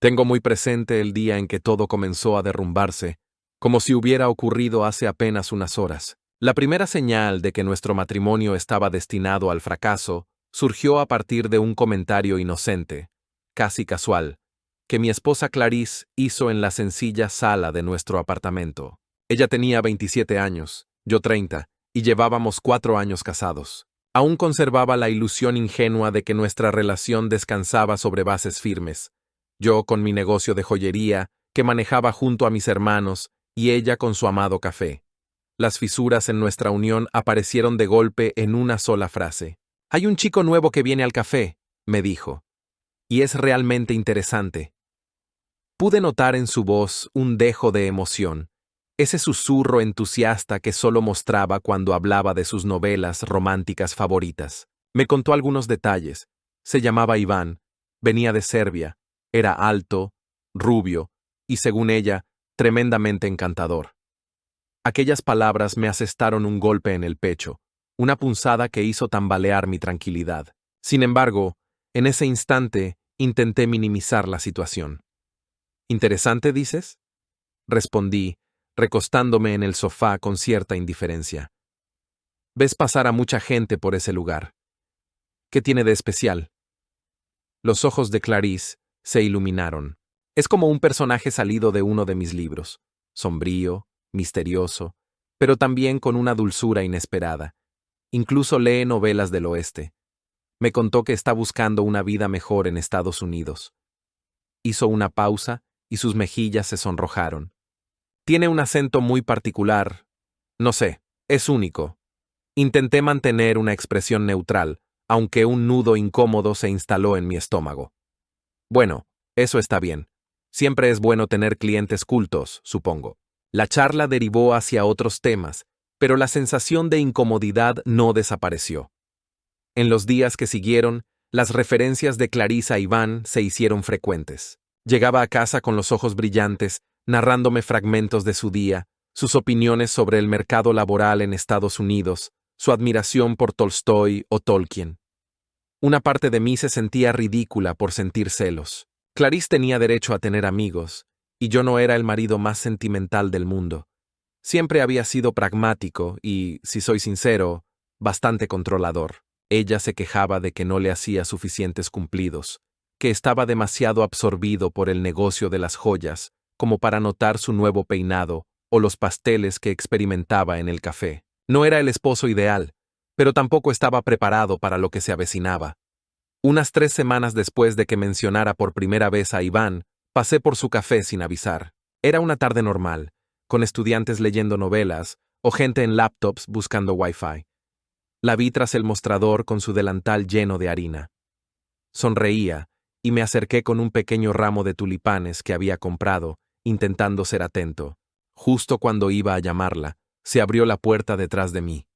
Tengo muy presente el día en que todo comenzó a derrumbarse, como si hubiera ocurrido hace apenas unas horas. La primera señal de que nuestro matrimonio estaba destinado al fracaso surgió a partir de un comentario inocente, casi casual, que mi esposa Clarice hizo en la sencilla sala de nuestro apartamento. Ella tenía 27 años, yo 30, y llevábamos 4 años casados. Aún conservaba la ilusión ingenua de que nuestra relación descansaba sobre bases firmes. Yo con mi negocio de joyería, que manejaba junto a mis hermanos, y ella con su amado café. Las fisuras en nuestra unión aparecieron de golpe en una sola frase. «Hay un chico nuevo que viene al café», me dijo. «Y es realmente interesante». Pude notar en su voz un dejo de emoción, ese susurro entusiasta que solo mostraba cuando hablaba de sus novelas románticas favoritas. Me contó algunos detalles. Se llamaba Iván, venía de Serbia, era alto, rubio y, según ella, tremendamente encantador. Aquellas palabras me asestaron un golpe en el pecho, una punzada que hizo tambalear mi tranquilidad. Sin embargo, en ese instante intenté minimizar la situación. ¿Interesante, dices?, respondí, recostándome en el sofá con cierta indiferencia. Ves pasar a mucha gente por ese lugar. ¿Qué tiene de especial? Los ojos de Clarice se iluminaron. Es como un personaje salido de uno de mis libros, sombrío, misterioso, pero también con una dulzura inesperada. Incluso lee novelas del oeste. Me contó que está buscando una vida mejor en Estados Unidos. Hizo una pausa y sus mejillas se sonrojaron. Tiene un acento muy particular. No sé, es único. Intenté mantener una expresión neutral, aunque un nudo incómodo se instaló en mi estómago. Bueno, eso está bien. Siempre es bueno tener clientes cultos, supongo. La charla derivó hacia otros temas, pero la sensación de incomodidad no desapareció. En los días que siguieron, las referencias de Clarisa a Iván se hicieron frecuentes. Llegaba a casa con los ojos brillantes, narrándome fragmentos de su día, sus opiniones sobre el mercado laboral en Estados Unidos, su admiración por Tolstoy o Tolkien. Una parte de mí se sentía ridícula por sentir celos. Clarice tenía derecho a tener amigos, y yo no era el marido más sentimental del mundo. Siempre había sido pragmático y, si soy sincero, bastante controlador. Ella se quejaba de que no le hacía suficientes cumplidos, que estaba demasiado absorbido por el negocio de las joyas como para notar su nuevo peinado o los pasteles que experimentaba en el café. No era el esposo ideal, pero tampoco estaba preparado para lo que se avecinaba. Unas 3 semanas después de que mencionara por primera vez a Iván, pasé por su café sin avisar. Era una tarde normal, con estudiantes leyendo novelas o gente en laptops buscando Wi-Fi. La vi tras el mostrador con su delantal lleno de harina. Sonreía y me acerqué con un pequeño ramo de tulipanes que había comprado, intentando ser atento. Justo cuando iba a llamarla, se abrió la puerta detrás de mí.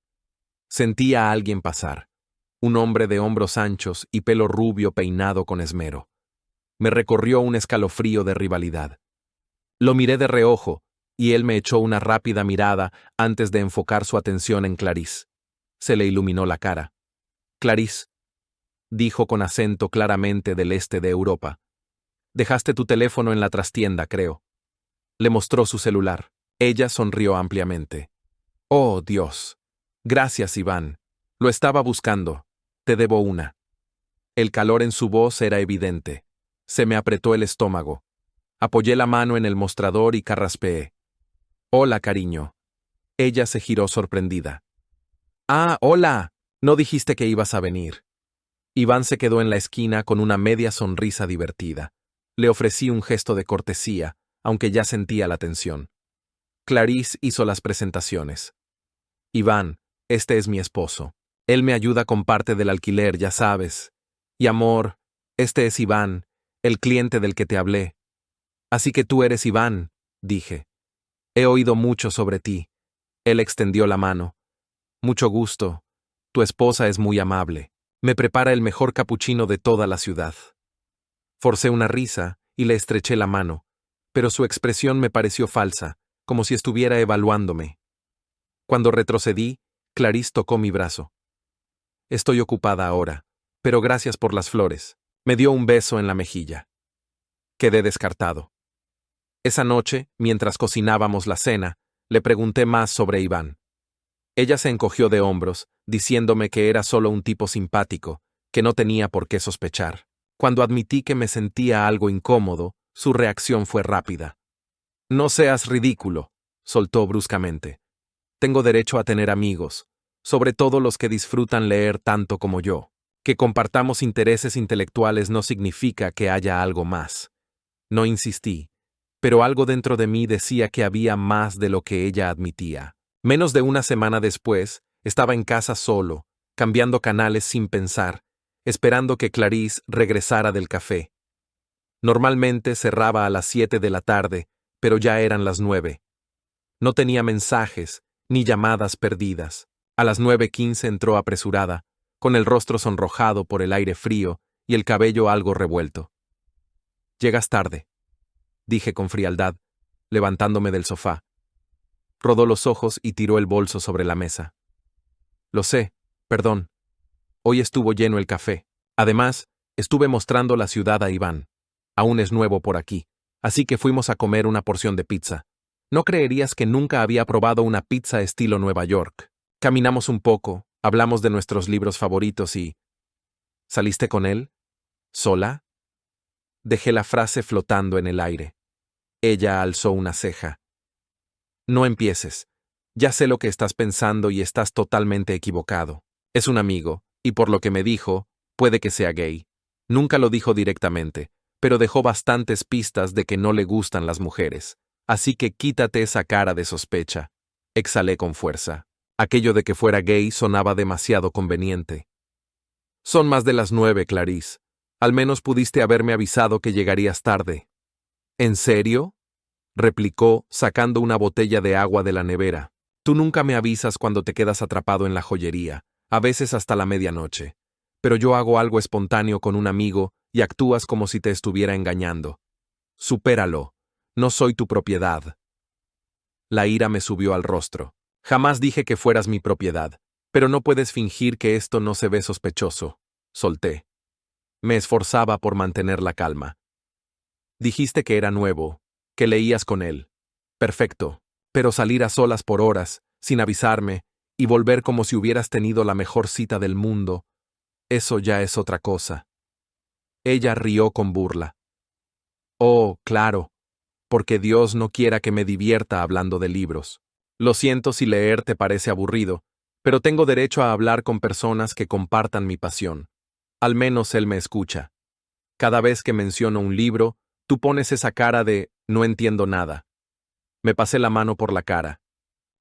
Sentí a alguien pasar, un hombre de hombros anchos y pelo rubio peinado con esmero. Me recorrió un escalofrío de rivalidad. Lo miré de reojo, y él me echó una rápida mirada antes de enfocar su atención en Clarice. Se le iluminó la cara. «Clarice», dijo con acento claramente del este de Europa. «Dejaste tu teléfono en la trastienda, creo». Le mostró su celular. Ella sonrió ampliamente. «Oh, Dios. Gracias, Iván. Lo estaba buscando. Te debo una». El calor en su voz era evidente. Se me apretó el estómago. Apoyé la mano en el mostrador y carraspeé. «Hola, cariño». Ella se giró sorprendida. «Ah, hola. No dijiste que ibas a venir». Iván se quedó en la esquina con una media sonrisa divertida. Le ofrecí un gesto de cortesía, aunque ya sentía la tensión. Clarice hizo las presentaciones. «Iván, este es mi esposo. Él me ayuda con parte del alquiler, ya sabes. Y amor, este es Iván, el cliente del que te hablé». «Así que tú eres Iván», dije. «He oído mucho sobre ti». Él extendió la mano. «Mucho gusto. Tu esposa es muy amable. Me prepara el mejor capuchino de toda la ciudad». Forcé una risa y le estreché la mano, pero su expresión me pareció falsa, como si estuviera evaluándome. Cuando retrocedí, Clarice tocó mi brazo. «Estoy ocupada ahora, pero gracias por las flores». Me dio un beso en la mejilla. Quedé descartado. Esa noche, mientras cocinábamos la cena, le pregunté más sobre Iván. Ella se encogió de hombros, diciéndome que era solo un tipo simpático, que no tenía por qué sospechar. Cuando admití que me sentía algo incómodo, su reacción fue rápida. «No seas ridículo», soltó bruscamente. «Tengo derecho a tener amigos, sobre todo los que disfrutan leer tanto como yo. Que compartamos intereses intelectuales no significa que haya algo más». No insistí, pero algo dentro de mí decía que había más de lo que ella admitía. Menos de una semana después, estaba en casa solo, cambiando canales sin pensar, esperando que Clarice regresara del café. Normalmente cerraba a las 7 de la tarde, pero ya eran las 9. No tenía mensajes, ni llamadas perdidas. A las 9:15 entró apresurada, con el rostro sonrojado por el aire frío y el cabello algo revuelto. «Llegas tarde», dije con frialdad, levantándome del sofá. Rodó los ojos y tiró el bolso sobre la mesa. «Lo sé, perdón. Hoy estuvo lleno el café. Además, estuve mostrando la ciudad a Iván. Aún es nuevo por aquí, así que fuimos a comer una porción de pizza. No creerías que nunca había probado una pizza estilo Nueva York. Caminamos un poco, hablamos de nuestros libros favoritos y... ¿Saliste con él? ¿Sola?» Dejé la frase flotando en el aire. Ella alzó una ceja. «No empieces. Ya sé lo que estás pensando y estás totalmente equivocado. Es un amigo, y por lo que me dijo, puede que sea gay. Nunca lo dijo directamente, pero dejó bastantes pistas de que no le gustan las mujeres. Así que quítate esa cara de sospecha». Exhalé con fuerza. Aquello de que fuera gay sonaba demasiado conveniente. «Son más de las 9, Clarice. Al menos pudiste haberme avisado que llegarías tarde». «¿En serio?», replicó, sacando una botella de agua de la nevera. «Tú nunca me avisas cuando te quedas atrapado en la joyería, a veces hasta la medianoche. Pero yo hago algo espontáneo con un amigo y actúas como si te estuviera engañando. Supéralo. No soy tu propiedad». La ira me subió al rostro. «Jamás dije que fueras mi propiedad, pero no puedes fingir que esto no se ve sospechoso». Solté. Me esforzaba por mantener la calma. «Dijiste que era nuevo, que leías con él. Perfecto, pero salir a solas por horas, sin avisarme, y volver como si hubieras tenido la mejor cita del mundo, eso ya es otra cosa». Ella rió con burla. «Oh, claro, porque Dios no quiera que me divierta hablando de libros. Lo siento si leer te parece aburrido, pero tengo derecho a hablar con personas que compartan mi pasión. Al menos él me escucha. Cada vez que menciono un libro, tú pones esa cara de «no entiendo nada». Me pasé la mano por la cara.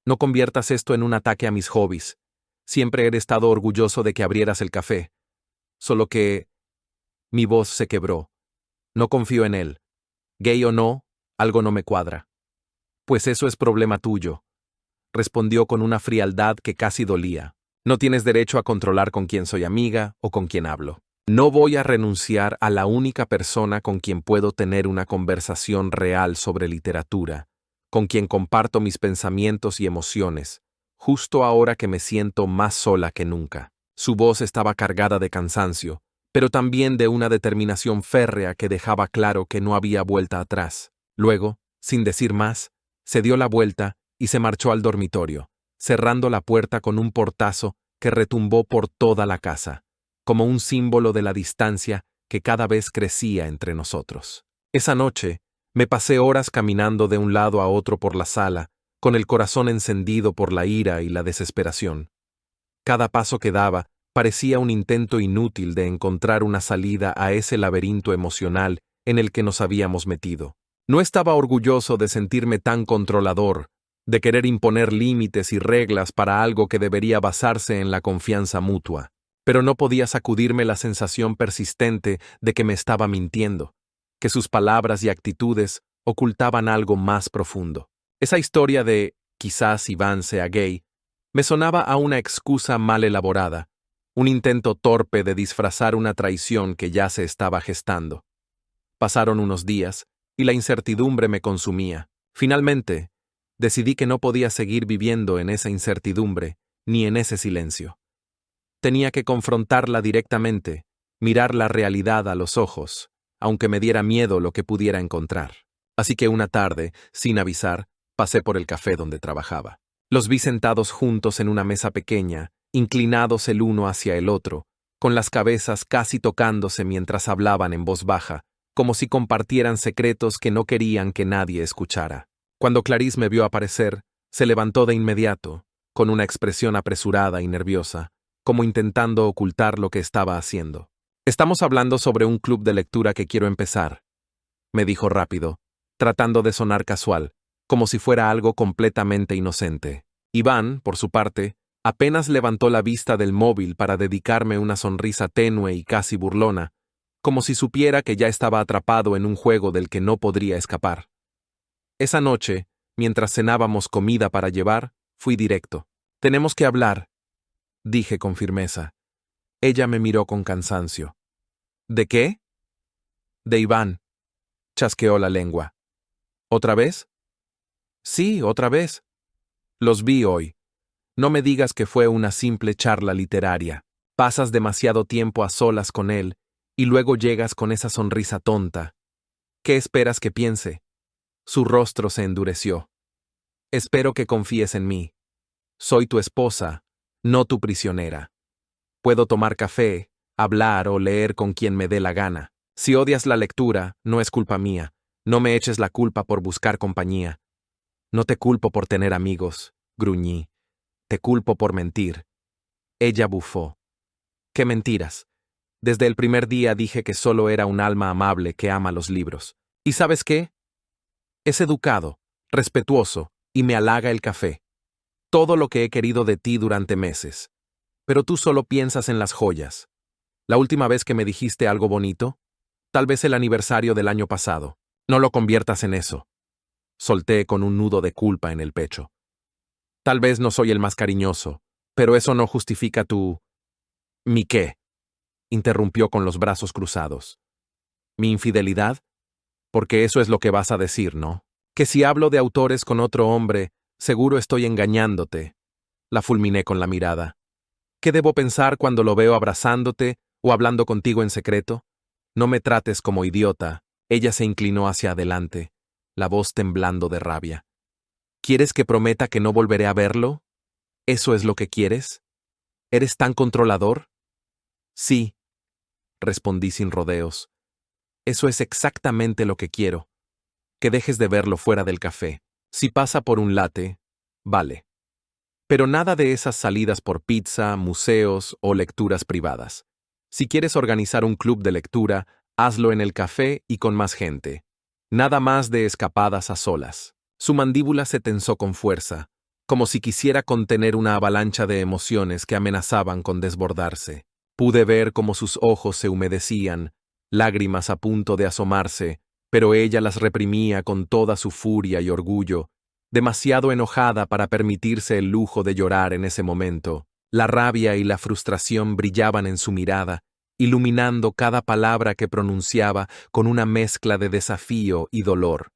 «No conviertas esto en un ataque a mis hobbies. Siempre he estado orgulloso de que abrieras el café. Solo que...». Mi voz se quebró. «No confío en él. Gay o no, algo no me cuadra». «Pues eso es problema tuyo», respondió con una frialdad que casi dolía. «No tienes derecho a controlar con quién soy amiga o con quién hablo. No voy a renunciar a la única persona con quien puedo tener una conversación real sobre literatura, con quien comparto mis pensamientos y emociones, justo ahora que me siento más sola que nunca». Su voz estaba cargada de cansancio, pero también de una determinación férrea que dejaba claro que no había vuelta atrás. Luego, sin decir más, se dio la vuelta y se marchó al dormitorio, cerrando la puerta con un portazo que retumbó por toda la casa, como un símbolo de la distancia que cada vez crecía entre nosotros. Esa noche, me pasé horas caminando de un lado a otro por la sala, con el corazón encendido por la ira y la desesperación. Cada paso que daba parecía un intento inútil de encontrar una salida a ese laberinto emocional en el que nos habíamos metido. No estaba orgulloso de sentirme tan controlador, de querer imponer límites y reglas para algo que debería basarse en la confianza mutua, pero no podía sacudirme la sensación persistente de que me estaba mintiendo, que sus palabras y actitudes ocultaban algo más profundo. Esa historia de «quizás Iván sea gay» me sonaba a una excusa mal elaborada, un intento torpe de disfrazar una traición que ya se estaba gestando. Pasaron unos días, y la incertidumbre me consumía. Finalmente, decidí que no podía seguir viviendo en esa incertidumbre, ni en ese silencio. Tenía que confrontarla directamente, mirar la realidad a los ojos, aunque me diera miedo lo que pudiera encontrar. Así que una tarde, sin avisar, pasé por el café donde trabajaba. Los vi sentados juntos en una mesa pequeña, inclinados el uno hacia el otro, con las cabezas casi tocándose mientras hablaban en voz baja, como si compartieran secretos que no querían que nadie escuchara. Cuando Clarice me vio aparecer, se levantó de inmediato, con una expresión apresurada y nerviosa, como intentando ocultar lo que estaba haciendo. «Estamos hablando sobre un club de lectura que quiero empezar», me dijo rápido, tratando de sonar casual, como si fuera algo completamente inocente. Iván, por su parte, apenas levantó la vista del móvil para dedicarme una sonrisa tenue y casi burlona, como si supiera que ya estaba atrapado en un juego del que no podría escapar. Esa noche, mientras cenábamos comida para llevar, fui directo. «Tenemos que hablar», dije con firmeza. Ella me miró con cansancio. «¿De qué?» «De Iván», chasqueó la lengua. «¿Otra vez?» «Sí, otra vez. Los vi hoy. No me digas que fue una simple charla literaria. Pasas demasiado tiempo a solas con él y luego llegas con esa sonrisa tonta. ¿Qué esperas que piense?» Su rostro se endureció. «Espero que confíes en mí. Soy tu esposa, no tu prisionera. Puedo tomar café, hablar o leer con quien me dé la gana. Si odias la lectura, no es culpa mía. No me eches la culpa por buscar compañía. No te culpo por tener amigos», gruñí. «Te culpo por mentir». Ella bufó. «¿Qué mentiras? Desde el primer día dije que solo era un alma amable que ama los libros. ¿Y sabes qué? Es educado, respetuoso, y me halaga el café. Todo lo que he querido de ti durante meses. Pero tú solo piensas en las joyas. La última vez que me dijiste algo bonito, tal vez el aniversario del año pasado. No lo conviertas en eso». Solté con un nudo de culpa en el pecho. «Tal vez no soy el más cariñoso, pero eso no justifica tu... ¿Mi qué?», interrumpió con los brazos cruzados. «¿Mi infidelidad? Porque eso es lo que vas a decir, ¿no? Que si hablo de autores con otro hombre, seguro estoy engañándote». La fulminé con la mirada. «¿Qué debo pensar cuando lo veo abrazándote o hablando contigo en secreto? No me trates como idiota». Ella se inclinó hacia adelante, la voz temblando de rabia. «¿Quieres que prometa que no volveré a verlo? ¿Eso es lo que quieres? ¿Eres tan controlador?» «Sí», respondí sin rodeos. «Eso es exactamente lo que quiero. Que dejes de verlo fuera del café. Si pasa por un latte, vale. Pero nada de esas salidas por pizza, museos o lecturas privadas. Si quieres organizar un club de lectura, hazlo en el café y con más gente. Nada más de escapadas a solas». Su mandíbula se tensó con fuerza, como si quisiera contener una avalancha de emociones que amenazaban con desbordarse. Pude ver cómo sus ojos se humedecían, lágrimas a punto de asomarse, pero ella las reprimía con toda su furia y orgullo, demasiado enojada para permitirse el lujo de llorar en ese momento. La rabia y la frustración brillaban en su mirada, iluminando cada palabra que pronunciaba con una mezcla de desafío y dolor.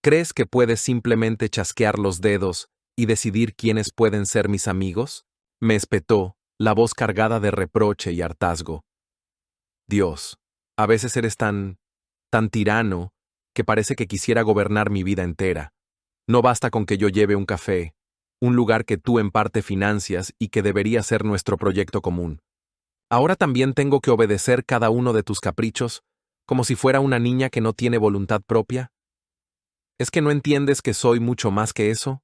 «¿Crees que puedes simplemente chasquear los dedos y decidir quiénes pueden ser mis amigos?», me espetó, la voz cargada de reproche y hartazgo. «Dios, a veces eres tan tirano, que parece que quisiera gobernar mi vida entera. No basta con que yo lleve un café, un lugar que tú en parte financias y que debería ser nuestro proyecto común. Ahora también tengo que obedecer cada uno de tus caprichos, como si fuera una niña que no tiene voluntad propia. ¿Es que no entiendes que soy mucho más que eso?».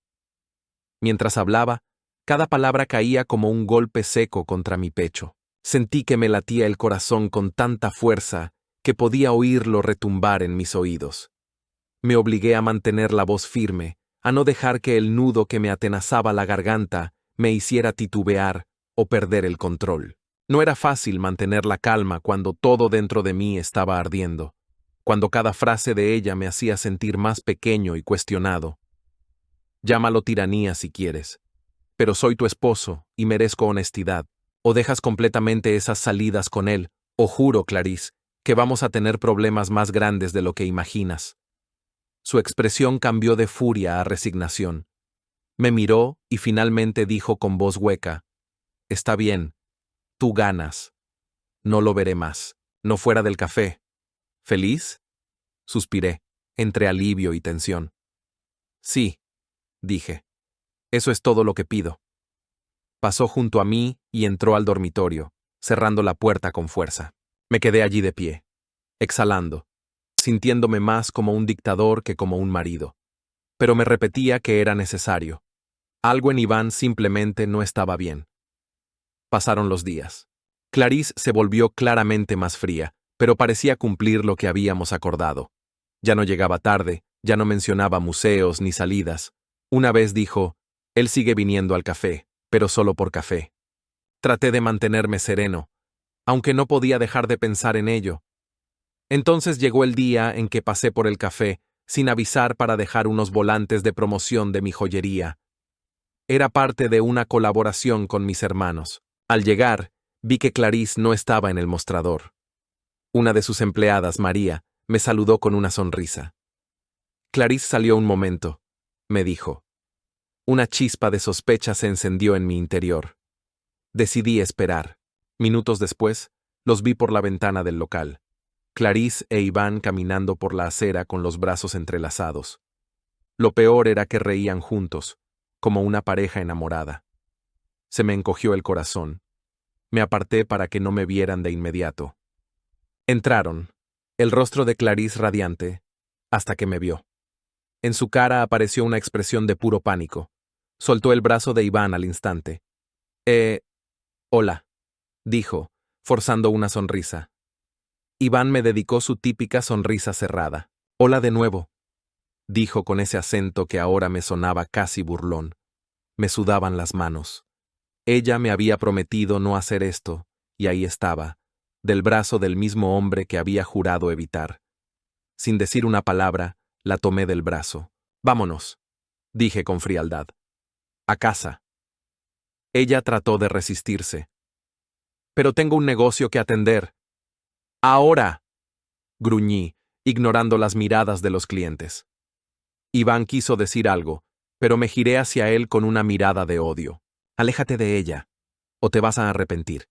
Mientras hablaba, cada palabra caía como un golpe seco contra mi pecho. Sentí que me latía el corazón con tanta fuerza que podía oírlo retumbar en mis oídos. Me obligué a mantener la voz firme, a no dejar que el nudo que me atenazaba la garganta me hiciera titubear o perder el control. No era fácil mantener la calma cuando todo dentro de mí estaba ardiendo, cuando cada frase de ella me hacía sentir más pequeño y cuestionado. «Llámalo tiranía si quieres, pero soy tu esposo y merezco honestidad. O dejas completamente esas salidas con él, o juro, Clarice, que vamos a tener problemas más grandes de lo que imaginas». Su expresión cambió de furia a resignación. Me miró y finalmente dijo con voz hueca: «Está bien, tú ganas. No lo veré más. No fuera del café». ¿Feliz? Suspiré, entre alivio y tensión. Sí, dije. Eso es todo lo que pido. Pasó junto a mí y entró al dormitorio, cerrando la puerta con fuerza. Me quedé allí de pie, exhalando, sintiéndome más como un dictador que como un marido. Pero me repetía que era necesario. Algo en Iván simplemente no estaba bien. Pasaron los días. Clarice se volvió claramente más fría, pero parecía cumplir lo que habíamos acordado. Ya no llegaba tarde, ya no mencionaba museos ni salidas. Una vez dijo, él sigue viniendo al café, pero solo por café. Traté de mantenerme sereno, aunque no podía dejar de pensar en ello. Entonces llegó el día en que pasé por el café, sin avisar para dejar unos volantes de promoción de mi joyería. Era parte de una colaboración con mis hermanos. Al llegar, vi que Clarice no estaba en el mostrador. Una de sus empleadas, María, me saludó con una sonrisa. Clarice salió un momento, me dijo. Una chispa de sospecha se encendió en mi interior. Decidí esperar. Minutos después, los vi por la ventana del local. Clarice e Iván caminando por la acera con los brazos entrelazados. Lo peor era que reían juntos, como una pareja enamorada. Se me encogió el corazón. Me aparté para que no me vieran de inmediato. Entraron, el rostro de Clarice radiante, hasta que me vio. En su cara apareció una expresión de puro pánico. Soltó el brazo de Iván al instante. Hola, dijo, forzando una sonrisa. Iván me dedicó su típica sonrisa cerrada. Hola de nuevo, dijo con ese acento que ahora me sonaba casi burlón. Me sudaban las manos. Ella me había prometido no hacer esto, y ahí estaba, del brazo del mismo hombre que había jurado evitar. Sin decir una palabra, la tomé del brazo. Vámonos, dije con frialdad. A casa. Ella trató de resistirse. Pero tengo un negocio que atender. Ahora, gruñí, ignorando las miradas de los clientes. Iván quiso decir algo, pero me giré hacia él con una mirada de odio. Aléjate de ella, o te vas a arrepentir.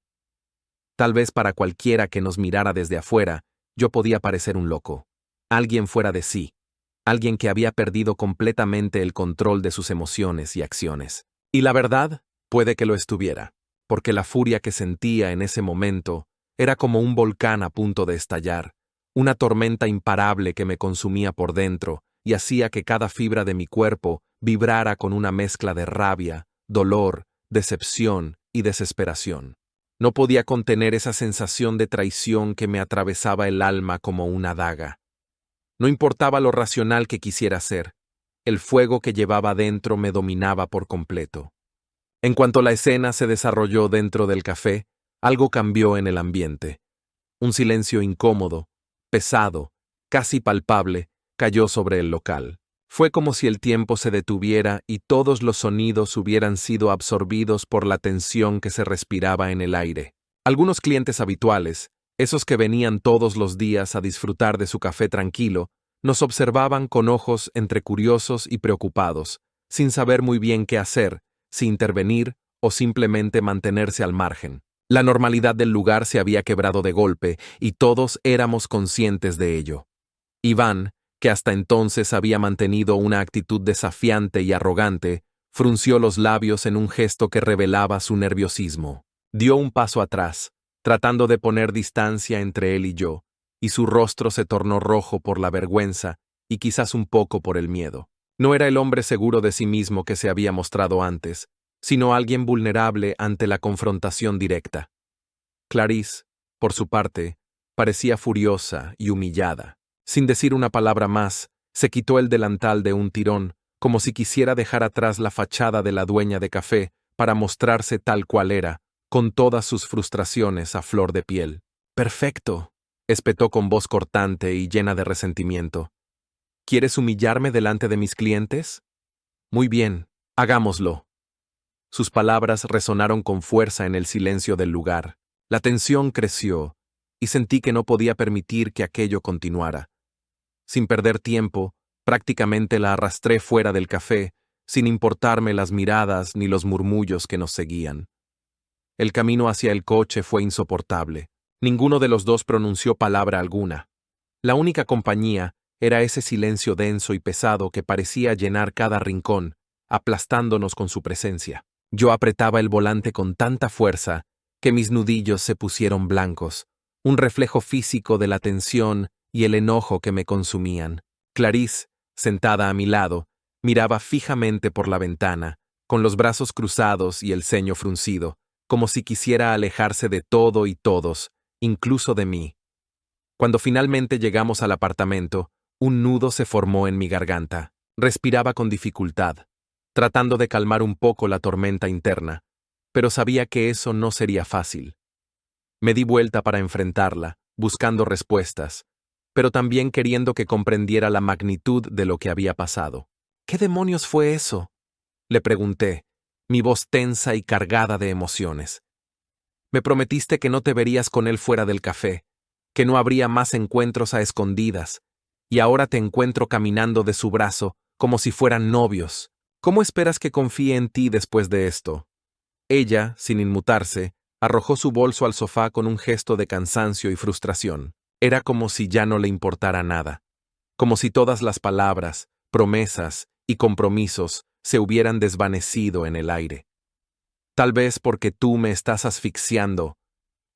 Tal vez para cualquiera que nos mirara desde afuera, yo podía parecer un loco. Alguien fuera de sí. Alguien que había perdido completamente el control de sus emociones y acciones. Y la verdad, puede que lo estuviera, porque la furia que sentía en ese momento era como un volcán a punto de estallar, una tormenta imparable que me consumía por dentro y hacía que cada fibra de mi cuerpo vibrara con una mezcla de rabia, dolor, decepción y desesperación. No podía contener esa sensación de traición que me atravesaba el alma como una daga. No importaba lo racional que quisiera ser, el fuego que llevaba dentro me dominaba por completo. En cuanto la escena se desarrolló dentro del café, algo cambió en el ambiente. Un silencio incómodo, pesado, casi palpable, cayó sobre el local. Fue como si el tiempo se detuviera y todos los sonidos hubieran sido absorbidos por la tensión que se respiraba en el aire. Algunos clientes habituales, esos que venían todos los días a disfrutar de su café tranquilo, nos observaban con ojos entre curiosos y preocupados, sin saber muy bien qué hacer, si intervenir o simplemente mantenerse al margen. La normalidad del lugar se había quebrado de golpe y todos éramos conscientes de ello. Iván, que hasta entonces había mantenido una actitud desafiante y arrogante, frunció los labios en un gesto que revelaba su nerviosismo. Dio un paso atrás, tratando de poner distancia entre él y yo, y su rostro se tornó rojo por la vergüenza y quizás un poco por el miedo. No era el hombre seguro de sí mismo que se había mostrado antes, sino alguien vulnerable ante la confrontación directa. Clarice, por su parte, parecía furiosa y humillada. Sin decir una palabra más, se quitó el delantal de un tirón, como si quisiera dejar atrás la fachada de la dueña de café para mostrarse tal cual era, con todas sus frustraciones a flor de piel. «Perfecto», espetó con voz cortante y llena de resentimiento. «¿Quieres humillarme delante de mis clientes? Muy bien, hagámoslo». Sus palabras resonaron con fuerza en el silencio del lugar. La tensión creció, y sentí que no podía permitir que aquello continuara. Sin perder tiempo, prácticamente la arrastré fuera del café, sin importarme las miradas ni los murmullos que nos seguían. El camino hacia el coche fue insoportable. Ninguno de los dos pronunció palabra alguna. La única compañía era ese silencio denso y pesado que parecía llenar cada rincón, aplastándonos con su presencia. Yo apretaba el volante con tanta fuerza que mis nudillos se pusieron blancos, un reflejo físico de la tensión y el enojo que me consumían. Clarice, sentada a mi lado, miraba fijamente por la ventana, con los brazos cruzados y el ceño fruncido, como si quisiera alejarse de todo y todos, incluso de mí. Cuando finalmente llegamos al apartamento, un nudo se formó en mi garganta. Respiraba con dificultad, tratando de calmar un poco la tormenta interna, pero sabía que eso no sería fácil. Me di vuelta para enfrentarla, buscando respuestas, pero también queriendo que comprendiera la magnitud de lo que había pasado. ¿Qué demonios fue eso?, le pregunté, mi voz tensa y cargada de emociones. Me prometiste que no te verías con él fuera del café, que no habría más encuentros a escondidas, y ahora te encuentro caminando de su brazo como si fueran novios. ¿Cómo esperas que confíe en ti después de esto? Ella, sin inmutarse, arrojó su bolso al sofá con un gesto de cansancio y frustración. Era como si ya no le importara nada, como si todas las palabras, promesas y compromisos se hubieran desvanecido en el aire. Tal vez porque tú me estás asfixiando.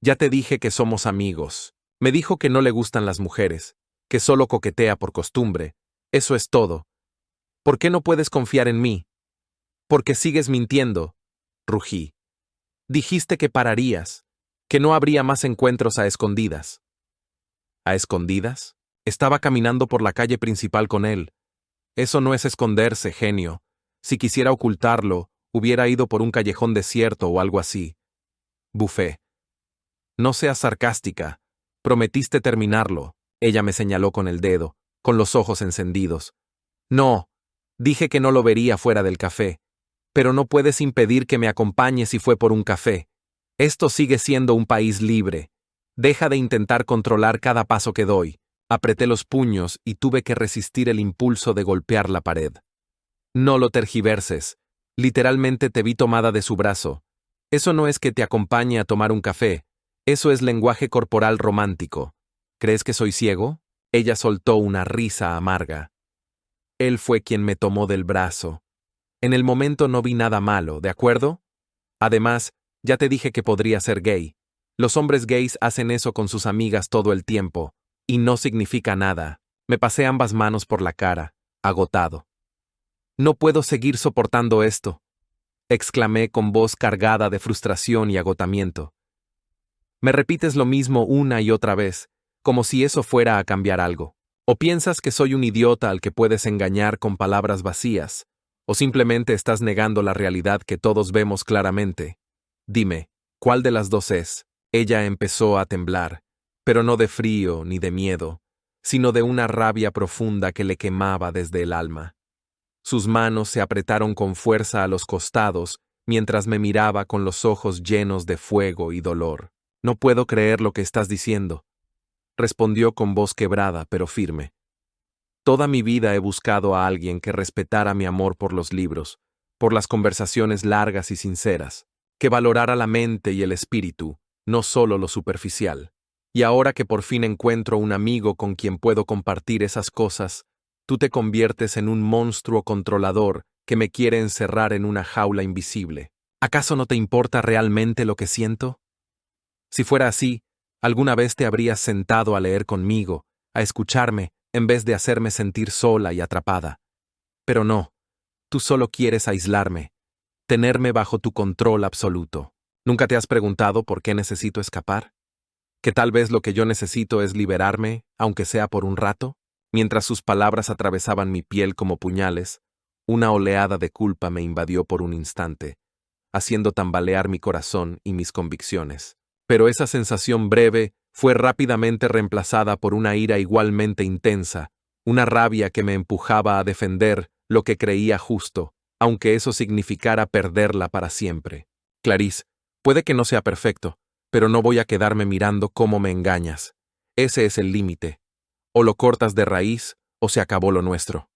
Ya te dije que somos amigos. Me dijo que no le gustan las mujeres, que solo coquetea por costumbre. Eso es todo. ¿Por qué no puedes confiar en mí? Porque sigues mintiendo, rugí. Dijiste que pararías, que no habría más encuentros a escondidas. ¿A escondidas? Estaba caminando por la calle principal con él. Eso no es esconderse, genio. Si quisiera ocultarlo, hubiera ido por un callejón desierto o algo así. Bufé. No seas sarcástica. Prometiste terminarlo. Ella me señaló con el dedo, con los ojos encendidos. No, dije que no lo vería fuera del café. Pero no puedes impedir que me acompañe si fue por un café. Esto sigue siendo un país libre. Deja de intentar controlar cada paso que doy. Apreté los puños y tuve que resistir el impulso de golpear la pared. No lo tergiverses. Literalmente te vi tomada de su brazo. Eso no es que te acompañe a tomar un café. Eso es lenguaje corporal romántico. ¿Crees que soy ciego? Ella soltó una risa amarga. Él fue quien me tomó del brazo. En el momento no vi nada malo, ¿de acuerdo? Además, ya te dije que podría ser gay. Los hombres gays hacen eso con sus amigas todo el tiempo, y no significa nada. Me pasé ambas manos por la cara, agotado. No puedo seguir soportando esto, exclamé con voz cargada de frustración y agotamiento. Me repites lo mismo una y otra vez, como si eso fuera a cambiar algo. ¿O piensas que soy un idiota al que puedes engañar con palabras vacías? ¿O simplemente estás negando la realidad que todos vemos claramente? Dime, ¿cuál de las dos es? Ella empezó a temblar, pero no de frío ni de miedo, sino de una rabia profunda que le quemaba desde el alma. Sus manos se apretaron con fuerza a los costados mientras me miraba con los ojos llenos de fuego y dolor. No puedo creer lo que estás diciendo, respondió con voz quebrada pero firme. Toda mi vida he buscado a alguien que respetara mi amor por los libros, por las conversaciones largas y sinceras, que valorara la mente y el espíritu, no solo lo superficial. Y ahora que por fin encuentro un amigo con quien puedo compartir esas cosas, tú te conviertes en un monstruo controlador que me quiere encerrar en una jaula invisible. ¿Acaso no te importa realmente lo que siento? Si fuera así, alguna vez te habrías sentado a leer conmigo, a escucharme, en vez de hacerme sentir sola y atrapada. Pero no, tú solo quieres aislarme, tenerme bajo tu control absoluto. ¿Nunca te has preguntado por qué necesito escapar? ¿Que tal vez lo que yo necesito es liberarme, aunque sea por un rato? Mientras sus palabras atravesaban mi piel como puñales, una oleada de culpa me invadió por un instante, haciendo tambalear mi corazón y mis convicciones. Pero esa sensación breve fue rápidamente reemplazada por una ira igualmente intensa, una rabia que me empujaba a defender lo que creía justo, aunque eso significara perderla para siempre. Clarice, puede que no sea perfecto, pero no voy a quedarme mirando cómo me engañas. Ese es el límite. O lo cortas de raíz, o se acabó lo nuestro.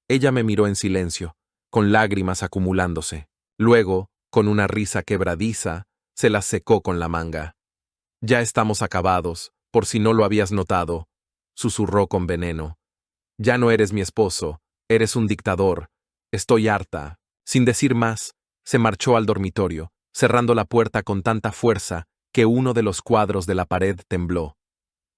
Ella me miró en silencio, con lágrimas acumulándose. Luego, con una risa quebradiza, se las secó con la manga. Ya estamos acabados, por si no lo habías notado. susurró con veneno. Ya no eres mi esposo, eres un dictador. Estoy harta. Sin decir más, se marchó al dormitorio, cerrando la puerta con tanta fuerza que uno de los cuadros de la pared tembló.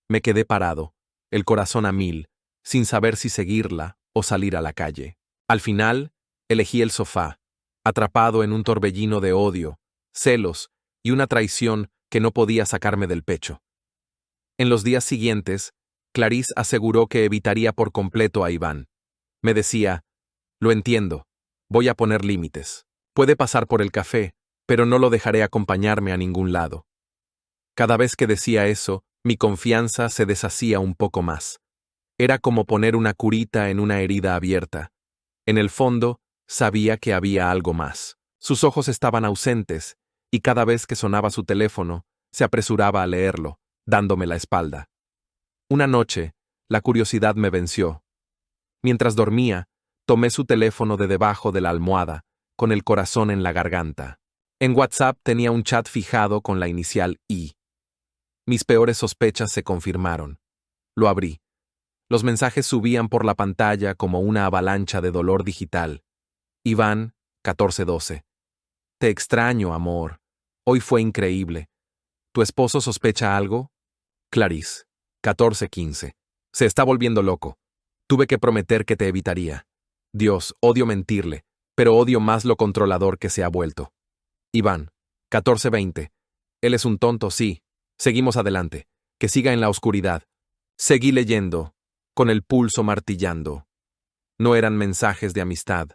Me quedé parado, el corazón a mil, sin saber si seguirla o salir a la calle. Al final, elegí el sofá, atrapado en un torbellino de odio, celos y una traición que no podía sacarme del pecho. En los días siguientes, Clarice aseguró que evitaría por completo a Iván. Me decía, lo entiendo, voy a poner límites. Puede pasar por el café, pero no lo dejaré acompañarme a ningún lado. Cada vez que decía eso, mi confianza se deshacía un poco más. Era como poner una curita en una herida abierta. En el fondo, sabía que había algo más. Sus ojos estaban ausentes, y cada vez que sonaba su teléfono, se apresuraba a leerlo, dándome la espalda. Una noche, la curiosidad me venció. Mientras dormía, tomé su teléfono de debajo de la almohada, con el corazón en la garganta. En WhatsApp tenía un chat fijado con la inicial I. Mis peores sospechas se confirmaron. Lo abrí. Los mensajes subían por la pantalla como una avalancha de dolor digital. Iván, 14:12. Te extraño, amor. Hoy fue increíble. ¿Tu esposo sospecha algo? Clarice, 14:15. Se está volviendo loco. Tuve que prometer que te evitaría. Dios, odio mentirle, pero odio más lo controlador que se ha vuelto. Iván, 14:20. Él es un tonto, sí. Seguimos adelante. Que siga en la oscuridad. Seguí leyendo, con el pulso martillando. No eran mensajes de amistad.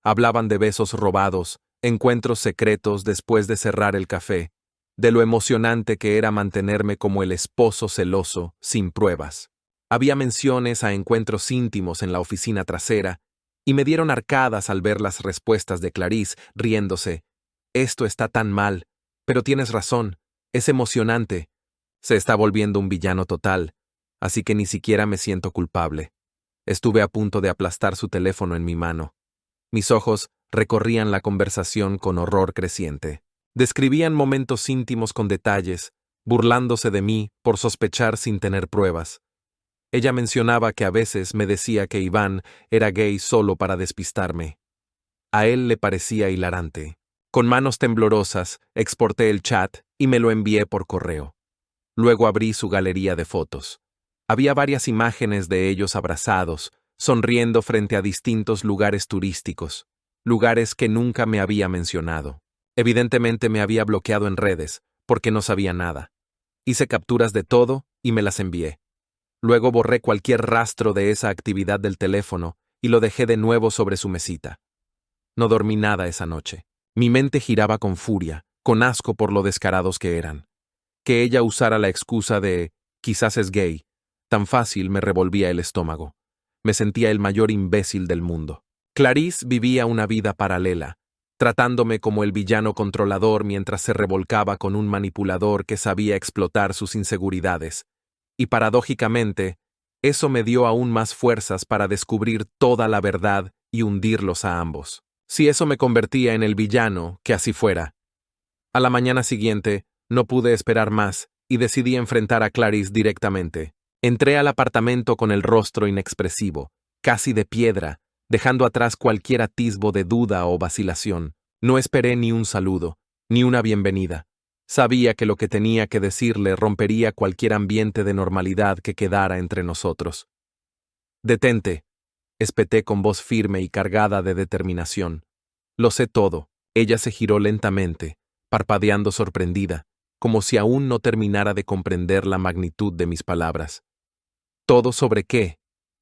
Hablaban de besos robados, encuentros secretos después de cerrar el café, de lo emocionante que era mantenerme como el esposo celoso, sin pruebas. Había menciones a encuentros íntimos en la oficina trasera, y me dieron arcadas al ver las respuestas de Clarice, riéndose. Esto está tan mal, pero tienes razón, es emocionante. Se está volviendo un villano total, así que ni siquiera me siento culpable. Estuve a punto de aplastar su teléfono en mi mano. Mis ojos recorrían la conversación con horror creciente. Describían momentos íntimos con detalles, burlándose de mí por sospechar sin tener pruebas. Ella mencionaba que a veces me decía que Iván era gay solo para despistarme. A él le parecía hilarante. Con manos temblorosas, exporté el chat y me lo envié por correo. Luego abrí su galería de fotos. Había varias imágenes de ellos abrazados, sonriendo frente a distintos lugares turísticos, lugares que nunca me había mencionado. Evidentemente me había bloqueado en redes, porque no sabía nada. Hice capturas de todo y me las envié. Luego borré cualquier rastro de esa actividad del teléfono y lo dejé de nuevo sobre su mesita. No dormí nada esa noche. Mi mente giraba con furia, con asco por lo descarados que eran. Que ella usara la excusa de «quizás es gay», tan fácil me revolvía el estómago. Me sentía el mayor imbécil del mundo. Clarice vivía una vida paralela, tratándome como el villano controlador mientras se revolcaba con un manipulador que sabía explotar sus inseguridades. Y paradójicamente, eso me dio aún más fuerzas para descubrir toda la verdad y hundirlos a ambos. Si eso me convertía en el villano, que así fuera. A la mañana siguiente, no pude esperar más y decidí enfrentar a Clarice directamente. Entré al apartamento con el rostro inexpresivo, casi de piedra, dejando atrás cualquier atisbo de duda o vacilación. No esperé ni un saludo, ni una bienvenida. Sabía que lo que tenía que decirle rompería cualquier ambiente de normalidad que quedara entre nosotros. «Detente», espeté con voz firme y cargada de determinación. «Lo sé todo». Ella se giró lentamente, parpadeando sorprendida, como si aún no terminara de comprender la magnitud de mis palabras. «¿Todo sobre qué?»,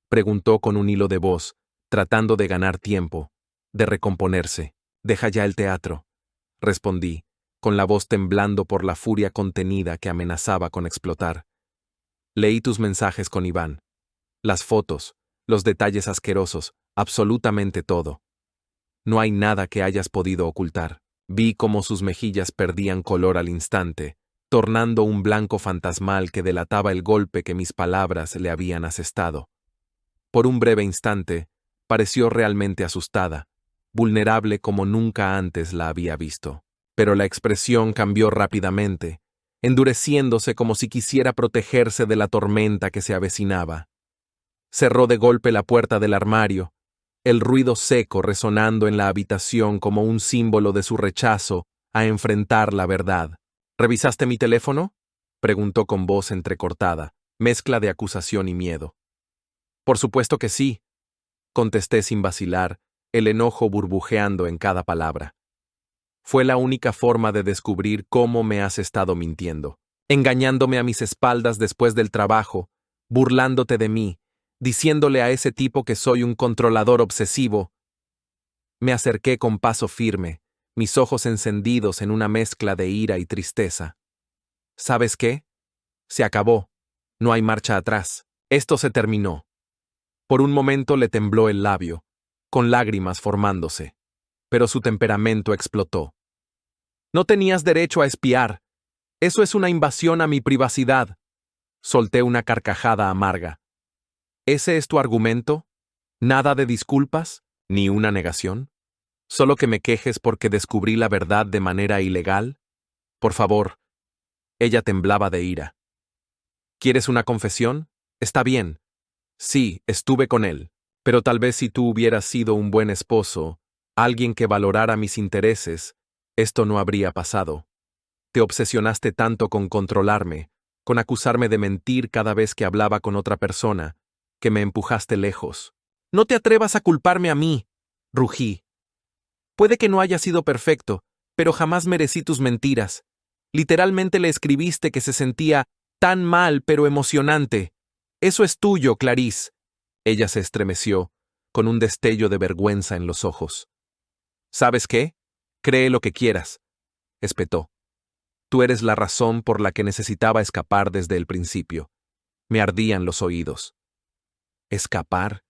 preguntó con un hilo de voz, tratando de ganar tiempo, de recomponerse. «Deja ya el teatro», respondí, con la voz temblando por la furia contenida que amenazaba con explotar. «Leí tus mensajes con Iván. Las fotos, los detalles asquerosos, absolutamente todo. No hay nada que hayas podido ocultar». Vi cómo sus mejillas perdían color al instante, tornando un blanco fantasmal que delataba el golpe que mis palabras le habían asestado. Por un breve instante, pareció realmente asustada, vulnerable como nunca antes la había visto. Pero la expresión cambió rápidamente, endureciéndose como si quisiera protegerse de la tormenta que se avecinaba. Cerró de golpe la puerta del armario, el ruido seco resonando en la habitación como un símbolo de su rechazo a enfrentar la verdad. ¿Revisaste mi teléfono?, preguntó con voz entrecortada, mezcla de acusación y miedo. Por supuesto que sí, contesté sin vacilar, el enojo burbujeando en cada palabra. Fue la única forma de descubrir cómo me has estado mintiendo, engañándome a mis espaldas después del trabajo, burlándote de mí, diciéndole a ese tipo que soy un controlador obsesivo. Me acerqué con paso firme, mis ojos encendidos en una mezcla de ira y tristeza. ¿Sabes qué? Se acabó. No hay marcha atrás. Esto se terminó. Por un momento le tembló el labio, con lágrimas formándose, pero su temperamento explotó. No tenías derecho a espiar. Eso es una invasión a mi privacidad. Solté una carcajada amarga. ¿Ese es tu argumento? ¿Nada de disculpas? ¿Ni una negación? ¿Solo que me quejes porque descubrí la verdad de manera ilegal? Por favor. Ella temblaba de ira. ¿Quieres una confesión? Está bien. Sí, estuve con él. Pero tal vez si tú hubieras sido un buen esposo, alguien que valorara mis intereses, esto no habría pasado. Te obsesionaste tanto con controlarme, con acusarme de mentir cada vez que hablaba con otra persona, que me empujaste lejos. No te atrevas a culparme a mí, rugí. Puede que no haya sido perfecto, pero jamás merecí tus mentiras. Literalmente le escribiste que se sentía tan mal pero emocionante. Eso es tuyo, Clarice. Ella se estremeció, con un destello de vergüenza en los ojos. ¿Sabes qué? Cree lo que quieras, espetó. Tú eres la razón por la que necesitaba escapar desde el principio. Me ardían los oídos. ¿Escapar?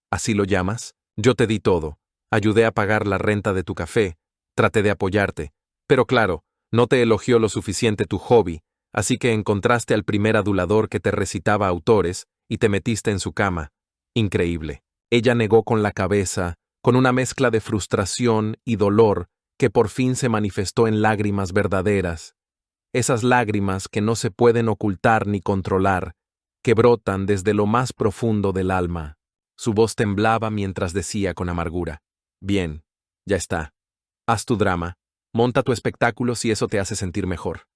¿Así lo llamas? Yo te di todo. Ayudé a pagar la renta de tu café, traté de apoyarte. Pero claro, no te elogió lo suficiente tu hobby, así que encontraste al primer adulador que te recitaba autores y te metiste en su cama. Increíble. Ella negó con la cabeza, con una mezcla de frustración y dolor que por fin se manifestó en lágrimas verdaderas. Esas lágrimas que no se pueden ocultar ni controlar, que brotan desde lo más profundo del alma. Su voz temblaba mientras decía con amargura: Bien, ya está. Haz tu drama, monta tu espectáculo si eso te hace sentir mejor.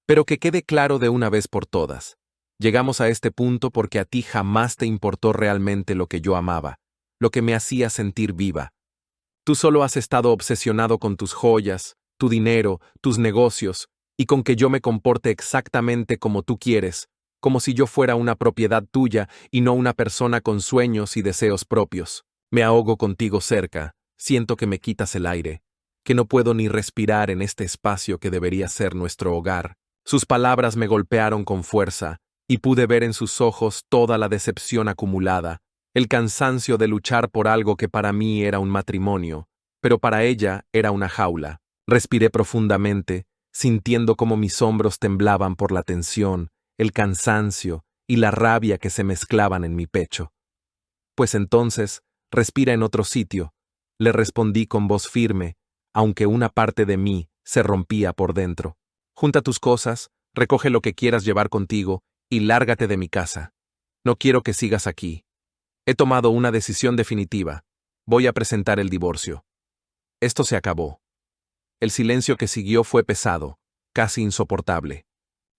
Pero que quede claro de una vez por todas. Llegamos a este punto porque a ti jamás te importó realmente lo que yo amaba, lo que me hacía sentir viva. Tú solo has estado obsesionado con tus joyas, tu dinero, tus negocios, y con que yo me comporte exactamente como tú quieres, como si yo fuera una propiedad tuya y no una persona con sueños y deseos propios. Me ahogo contigo cerca, siento que me quitas el aire, que no puedo ni respirar en este espacio que debería ser nuestro hogar. Sus palabras me golpearon con fuerza, y pude ver en sus ojos toda la decepción acumulada, el cansancio de luchar por algo que para mí era un matrimonio, pero para ella era una jaula. Respiré profundamente, sintiendo cómo mis hombros temblaban por la tensión, el cansancio y la rabia que se mezclaban en mi pecho. Pues entonces, respira en otro sitio, le respondí con voz firme, aunque una parte de mí se rompía por dentro. Junta tus cosas, recoge lo que quieras llevar contigo y lárgate de mi casa. No quiero que sigas aquí. He tomado una decisión definitiva. Voy a presentar el divorcio. Esto se acabó. El silencio que siguió fue pesado, casi insoportable.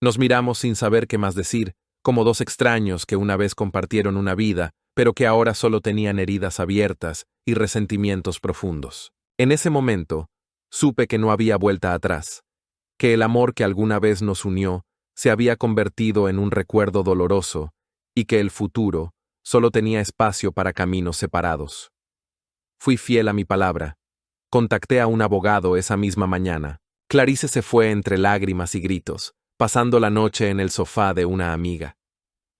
Nos miramos sin saber qué más decir, como dos extraños que una vez compartieron una vida, pero que ahora solo tenían heridas abiertas y resentimientos profundos. En ese momento, supe que no había vuelta atrás, que el amor que alguna vez nos unió se había convertido en un recuerdo doloroso y que el futuro solo tenía espacio para caminos separados. Fui fiel a mi palabra. Contacté a un abogado esa misma mañana. Clarice se fue entre lágrimas y gritos, pasando la noche en el sofá de una amiga.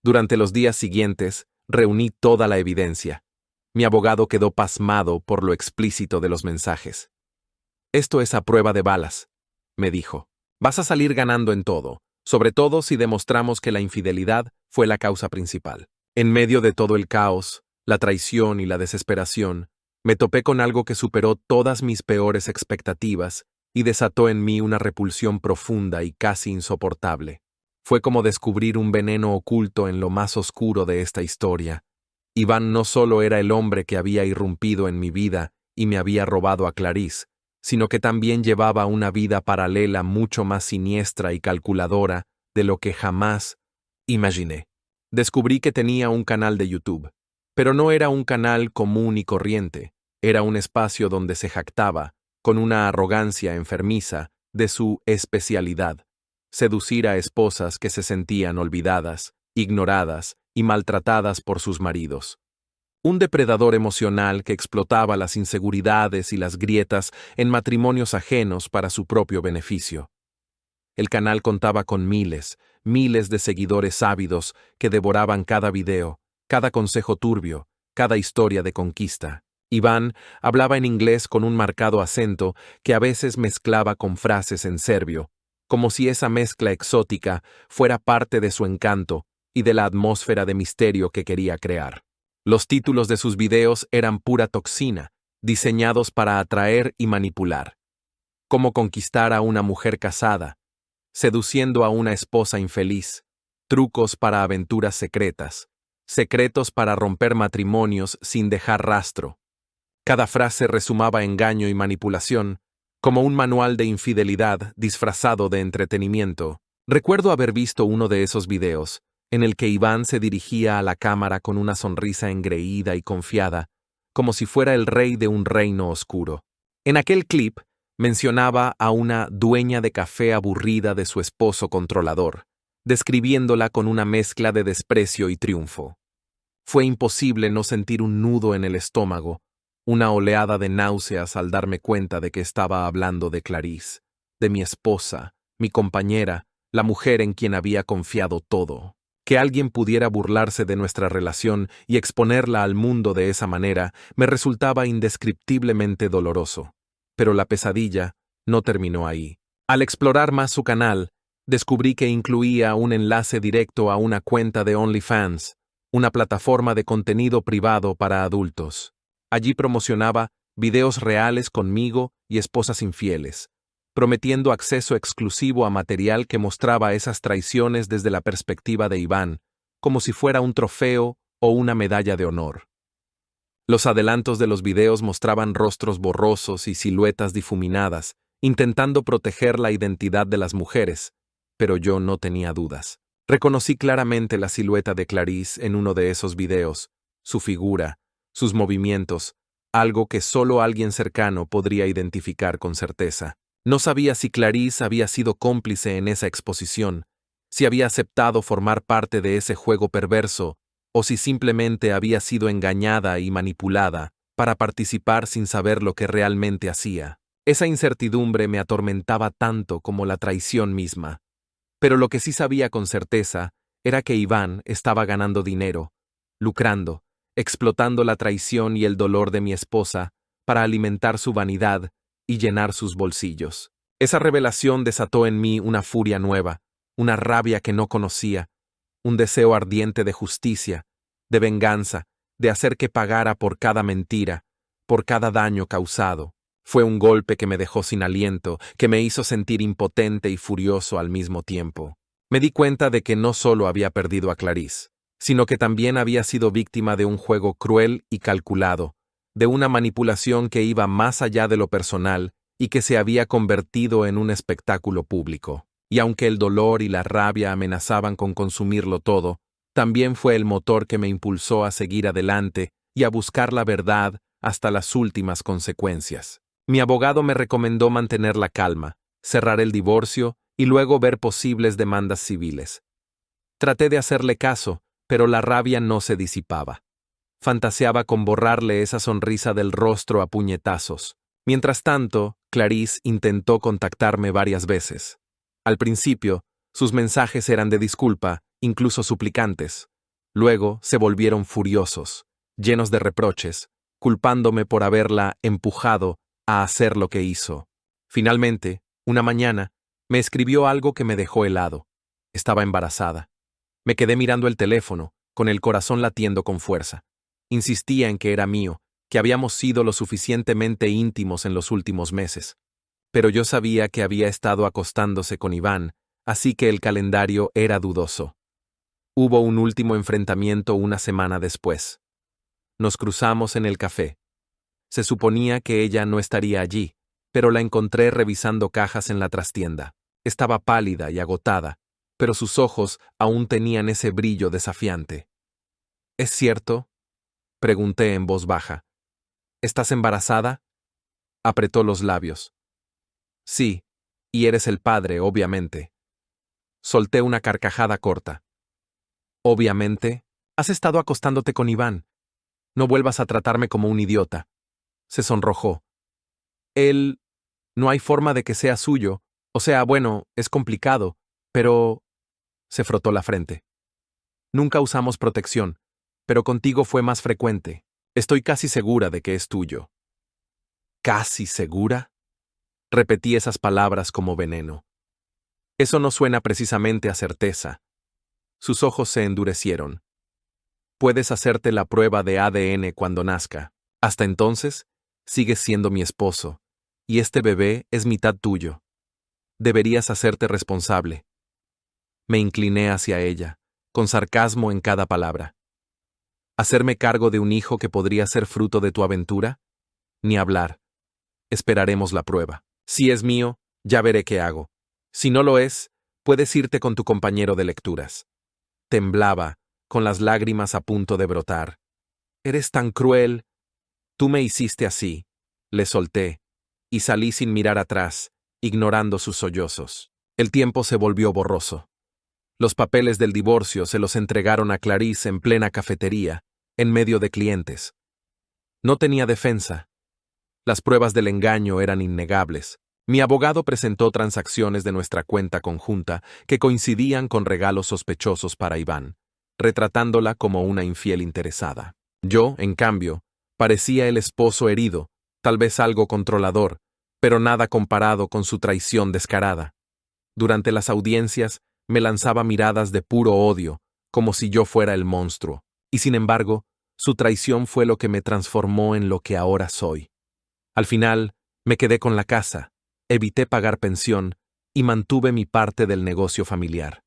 Durante los días siguientes, reuní toda la evidencia. Mi abogado quedó pasmado por lo explícito de los mensajes. Esto es a prueba de balas, me dijo. Vas a salir ganando en todo, sobre todo si demostramos que la infidelidad fue la causa principal. En medio de todo el caos, la traición y la desesperación, me topé con algo que superó todas mis peores expectativas y desató en mí una repulsión profunda y casi insoportable. Fue como descubrir un veneno oculto en lo más oscuro de esta historia. Iván no solo era el hombre que había irrumpido en mi vida y me había robado a Clarice, sino que también llevaba una vida paralela mucho más siniestra y calculadora de lo que jamás imaginé. Descubrí que tenía un canal de YouTube, pero no era un canal común y corriente, era un espacio donde se jactaba, con una arrogancia enfermiza, de su especialidad: seducir a esposas que se sentían olvidadas, ignoradas y maltratadas por sus maridos. Un depredador emocional que explotaba las inseguridades y las grietas en matrimonios ajenos para su propio beneficio. El canal contaba con miles de seguidores ávidos que devoraban cada video, cada consejo turbio, cada historia de conquista. Iván hablaba en inglés con un marcado acento que a veces mezclaba con frases en serbio, como si esa mezcla exótica fuera parte de su encanto y de la atmósfera de misterio que quería crear. Los títulos de sus videos eran pura toxina, diseñados para atraer y manipular. Cómo conquistar a una mujer casada, seduciendo a una esposa infeliz, trucos para aventuras secretas, secretos para romper matrimonios sin dejar rastro. Cada frase resumaba engaño y manipulación, como un manual de infidelidad disfrazado de entretenimiento. Recuerdo haber visto uno de esos videos, en el que Iván se dirigía a la cámara con una sonrisa engreída y confiada, como si fuera el rey de un reino oscuro. En aquel clip, mencionaba a una dueña de café aburrida de su esposo controlador, describiéndola con una mezcla de desprecio y triunfo. Fue imposible no sentir un nudo en el estómago, una oleada de náuseas al darme cuenta de que estaba hablando de Clarice, de mi esposa, mi compañera, la mujer en quien había confiado todo. Que alguien pudiera burlarse de nuestra relación y exponerla al mundo de esa manera me resultaba indescriptiblemente doloroso. Pero la pesadilla no terminó ahí. Al explorar más su canal, descubrí que incluía un enlace directo a una cuenta de OnlyFans, una plataforma de contenido privado para adultos. Allí promocionaba videos reales conmigo y esposas infieles, prometiendo acceso exclusivo a material que mostraba esas traiciones desde la perspectiva de Iván, como si fuera un trofeo o una medalla de honor. Los adelantos de los videos mostraban rostros borrosos y siluetas difuminadas, intentando proteger la identidad de las mujeres, pero yo no tenía dudas. Reconocí claramente la silueta de Clarice en uno de esos videos, su figura, sus movimientos, algo que solo alguien cercano podría identificar con certeza. No sabía si Clarice había sido cómplice en esa exposición, si había aceptado formar parte de ese juego perverso, o si simplemente había sido engañada y manipulada para participar sin saber lo que realmente hacía. Esa incertidumbre me atormentaba tanto como la traición misma. Pero lo que sí sabía con certeza era que Iván estaba ganando dinero, lucrando, explotando la traición y el dolor de mi esposa para alimentar su vanidad y llenar sus bolsillos. Esa revelación desató en mí una furia nueva, una rabia que no conocía, un deseo ardiente de justicia, de venganza, de hacer que pagara por cada mentira, por cada daño causado. Fue un golpe que me dejó sin aliento, que me hizo sentir impotente y furioso al mismo tiempo. Me di cuenta de que no solo había perdido a Clarice, sino que también había sido víctima de un juego cruel y calculado, de una manipulación que iba más allá de lo personal y que se había convertido en un espectáculo público. Y aunque el dolor y la rabia amenazaban con consumirlo todo, también fue el motor que me impulsó a seguir adelante y a buscar la verdad hasta las últimas consecuencias. Mi abogado me recomendó mantener la calma, cerrar el divorcio y luego ver posibles demandas civiles. Traté de hacerle caso, pero la rabia no se disipaba. Fantaseaba con borrarle esa sonrisa del rostro a puñetazos. Mientras tanto, Clarice intentó contactarme varias veces. Al principio, sus mensajes eran de disculpa, incluso suplicantes. Luego se volvieron furiosos, llenos de reproches, culpándome por haberla empujado a hacer lo que hizo. Finalmente, una mañana, me escribió algo que me dejó helado. Estaba embarazada. Me quedé mirando el teléfono, con el corazón latiendo con fuerza. Insistía en que era mío, que habíamos sido lo suficientemente íntimos en los últimos meses. pero yo sabía que había estado acostándose con Iván, así que el calendario era dudoso. Hubo un último enfrentamiento una semana después. Nos cruzamos en el café. Se suponía que ella no estaría allí, pero la encontré revisando cajas en la trastienda. Estaba pálida y agotada, pero sus ojos aún tenían ese brillo desafiante. ¿Es cierto?, pregunté en voz baja. ¿Estás embarazada? Apretó los labios. Sí, y eres el padre, obviamente. Solté una carcajada corta. Obviamente, has estado acostándote con Iván. No vuelvas a tratarme como un idiota. Se sonrojó. Él... no hay forma de que sea suyo. O sea, bueno, es complicado, pero... Se frotó la frente. Nunca usamos protección, pero contigo fue más frecuente. Estoy casi segura de que es tuyo. ¿Casi segura? Repetí esas palabras como veneno. Eso no suena precisamente a certeza. Sus ojos se endurecieron. Puedes hacerte la prueba de ADN cuando nazca. Hasta entonces, sigues siendo mi esposo, y este bebé es mitad tuyo. Deberías hacerte responsable. Me incliné hacia ella, con sarcasmo en cada palabra. ¿Hacerme cargo de un hijo que podría ser fruto de tu aventura? Ni hablar. Esperaremos la prueba. Si es mío, ya veré qué hago. Si no lo es, puedes irte con tu compañero de lecturas. Temblaba, con las lágrimas a punto de brotar. Eres tan cruel. Tú me hiciste así. Le solté, y salí sin mirar atrás, ignorando sus sollozos. El tiempo se volvió borroso. Los papeles del divorcio se los entregaron a Clarice en plena cafetería, en medio de clientes. No tenía defensa. Las pruebas del engaño eran innegables. Mi abogado presentó transacciones de nuestra cuenta conjunta que coincidían con regalos sospechosos para Iván, retratándola como una infiel interesada. Yo, en cambio, parecía el esposo herido, tal vez algo controlador, pero nada comparado con su traición descarada. Durante las audiencias, me lanzaba miradas de puro odio, como si yo fuera el monstruo, y sin embargo, su traición fue lo que me transformó en lo que ahora soy. Al final, me quedé con la casa, evité pagar pensión y mantuve mi parte del negocio familiar.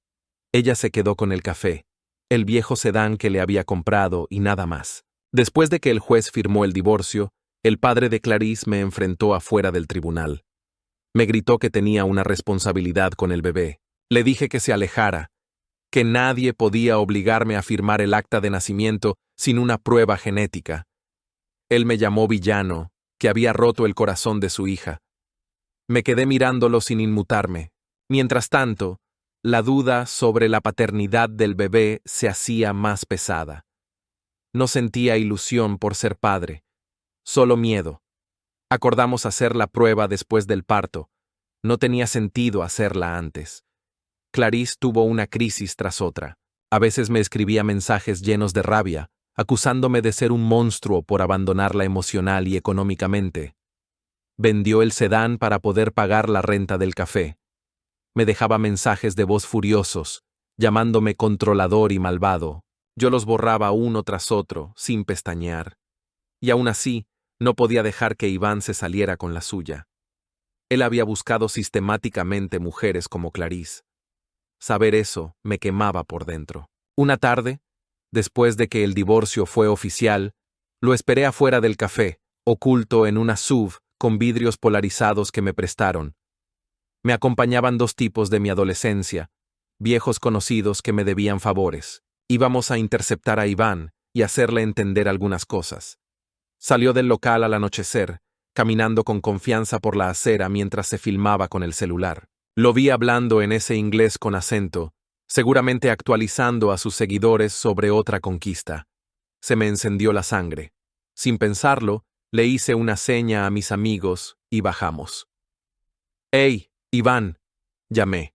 Ella se quedó con el café, el viejo sedán que le había comprado y nada más. Después de que el juez firmó el divorcio, el padre de Clarice me enfrentó afuera del tribunal. Me gritó que tenía una responsabilidad con el bebé. Le dije que se alejara, que nadie podía obligarme a firmar el acta de nacimiento sin una prueba genética. Él me llamó villano, que había roto el corazón de su hija. Me quedé mirándolo sin inmutarme. Mientras tanto, la duda sobre la paternidad del bebé se hacía más pesada. No sentía ilusión por ser padre, solo miedo. Acordamos hacer la prueba después del parto. No tenía sentido hacerla antes. Clarice tuvo una crisis tras otra. A veces me escribía mensajes llenos de rabia, acusándome de ser un monstruo por abandonarla emocional y económicamente. Vendió el sedán para poder pagar la renta del café. Me dejaba mensajes de voz furiosos, llamándome controlador y malvado. Yo los borraba uno tras otro, sin pestañear. Y aún así, no podía dejar que Iván se saliera con la suya. Él había buscado sistemáticamente mujeres como Clarice. Saber eso me quemaba por dentro. Una tarde, después de que el divorcio fue oficial, lo esperé afuera del café, oculto en una SUV con vidrios polarizados que me prestaron. Me acompañaban dos tipos de mi adolescencia, viejos conocidos que me debían favores. Íbamos a interceptar a Iván y hacerle entender algunas cosas. Salió del local al anochecer, caminando con confianza por la acera mientras se filmaba con el celular. Lo vi hablando en ese inglés con acento, seguramente actualizando a sus seguidores sobre otra conquista. Se me encendió la sangre. Sin pensarlo, le hice una seña a mis amigos y bajamos. «¡Hey, Iván!», llamé.